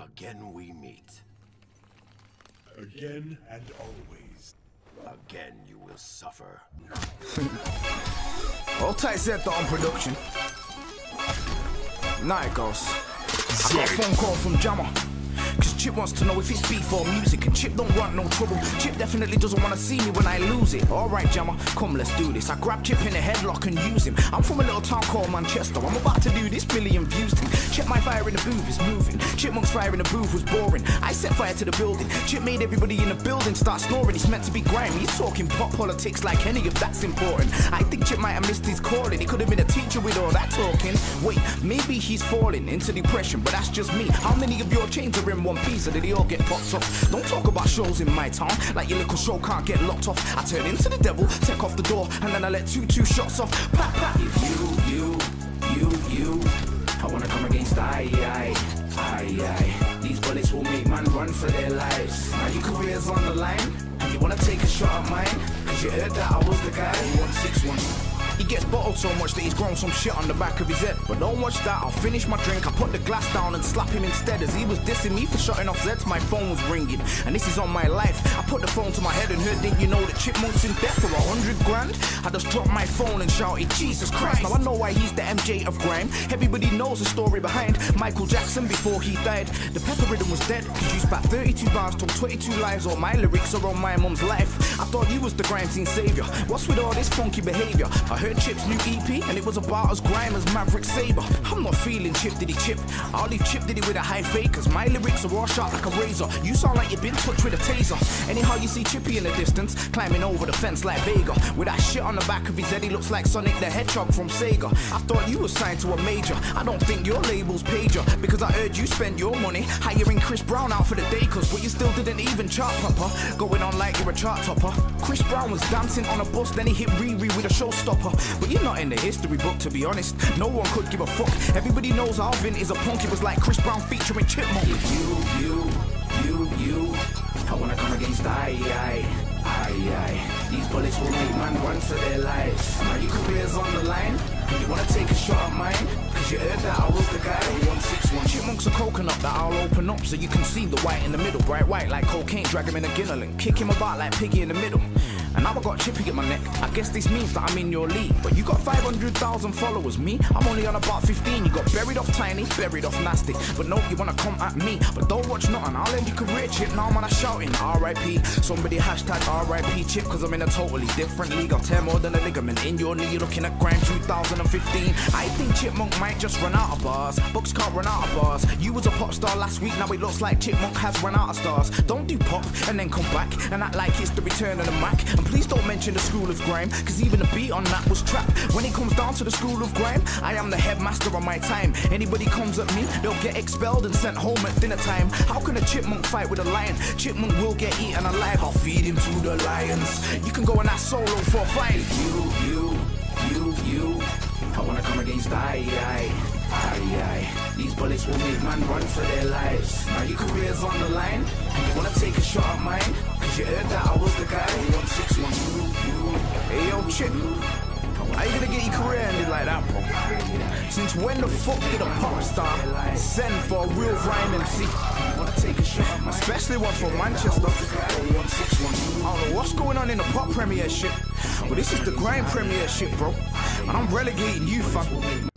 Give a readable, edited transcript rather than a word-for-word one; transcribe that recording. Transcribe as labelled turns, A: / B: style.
A: Again we meet.
B: Again and always.
A: Again you will suffer.
C: All tight set the on production. Night goes. I got a phone call from Jammer. Cause Chip wants to know if it's beef or music, and Chip don't want no trouble. Chip definitely doesn't want to see me when I lose it. Alright Jammer, come let's do this. I grab Chip in the headlock and use him. I'm from a little town called Manchester. I'm about to do this, million views thing. Chip my fire in the booth is moving. Chipmunk's fire in the booth was boring. I set fire to the building. Chip made everybody in the building start snoring. He's meant to be grimy. He's talking pop politics like any of that's important. I think Chip might have missed his calling. He could have been a teacher with all that talking. Wait, maybe he's falling into depression, but that's just me. How many of your chains are in one piece, or did they all get popped off? Don't talk about shows in my town like your little show can't get locked off. I turn into the devil, take off the door, and then I let two shots off. Pap, pap. If you I wanna come against I. These bullets will make man run for their lives. Now your career's on the line, and you wanna take a shot at mine, cause you heard that I was the guy who 161. He gets bottled so much that he's grown some shit on the back of his head. But don't watch that, I'll finish my drink. I put the glass down and slap him instead. As he was dissing me for shutting off Zeds, my phone was ringing. And this is on my life. I put the phone to my head and heard, didn't you know that Chipmunk's in debt for 100 grand? I just dropped my phone and shouted, Jesus Christ. Now I know why he's the MJ of grime. Everybody knows the story behind Michael Jackson before he died. The pepper rhythm was dead, cause you spat 32 bars, told 22 lives. All my lyrics are on my mum's life. I thought you was the grime scene savior. What's with all this funky behavior? I heard Chip's new EP, and it was about as grime as Maverick Saber. I'm not feeling Chip Diddy Chip. I'll leave Chip Diddy with a high fade, cause my lyrics are all sharp like a razor. You sound like you've been touched with a taser. Anyhow you see Chippy in the distance, climbing over the fence like Vega. With that shit on the back of his head, he looks like Sonic the Hedgehog from Sega. I thought you were signed to a major. I don't think your label's pager, because I heard you spend your money hiring Chris Brown out for the day, cause but you still didn't even chart topper. Going on like you're a chart topper. Chris Brown was dancing on a bus, then he hit Riri with a showstopper. But you're not in the history book, to be honest. No one could give a fuck. Everybody knows Alvin is a punk. It was like Chris Brown featuring Chipmunk. If you I wanna come against I. These bullets will make man run for their lives. Now your career's on the line, and you wanna take a shot at mine, cause you heard that I was the guy who 161. Chipmunk's a coconut that I'll open up so you can see the white in the middle. Bright white like cocaine, drag him in a Guinness, kick him about like Piggy in the middle. And now I got Chippy at my neck. I guess this means that I'm in your league. But you got 500,000 followers. Me, I'm only on about 15. You got buried off tiny, buried off nasty. But no, you wanna come at me. But don't watch nothing, I'll end your career, Chip. Now I'm on a shouting R.I.P. Somebody hashtag R.I.P. Chip, cause I'm in a totally different league. I'll tear more than a ligament in your knee. You're looking at Grime 2015. I think Chipmunk might just run out of bars. Bugs can't run out of bars. You was a pop star last week, now it looks like Chipmunk has run out of stars. Don't do pop and then come back and act like it's the return of the Mac. And please don't mention the school of grime, cause even the beat on that was trap. When it comes down to the school of grime, I am the headmaster of my time. Anybody comes at me, they'll get expelled and sent home at dinner time. How can a chipmunk fight with a lion? Chipmunk will get eaten alive. I'll feed him to the lions. You can go and ask solo for a fight. You I wanna come against I. These bullets will make man run for their lives. Now your career's on the line, and you wanna take a shot at mine, cause you heard that I was the guy who 161. Hey yo Chip, how you gonna get your career ended like that, bro? Since when the fuck did a pop star send for a real rhyme MC? Especially one from Manchester. I don't know what's going on in the pop premiership, but this is the grime premiership, bro. And I'm relegating you, fam.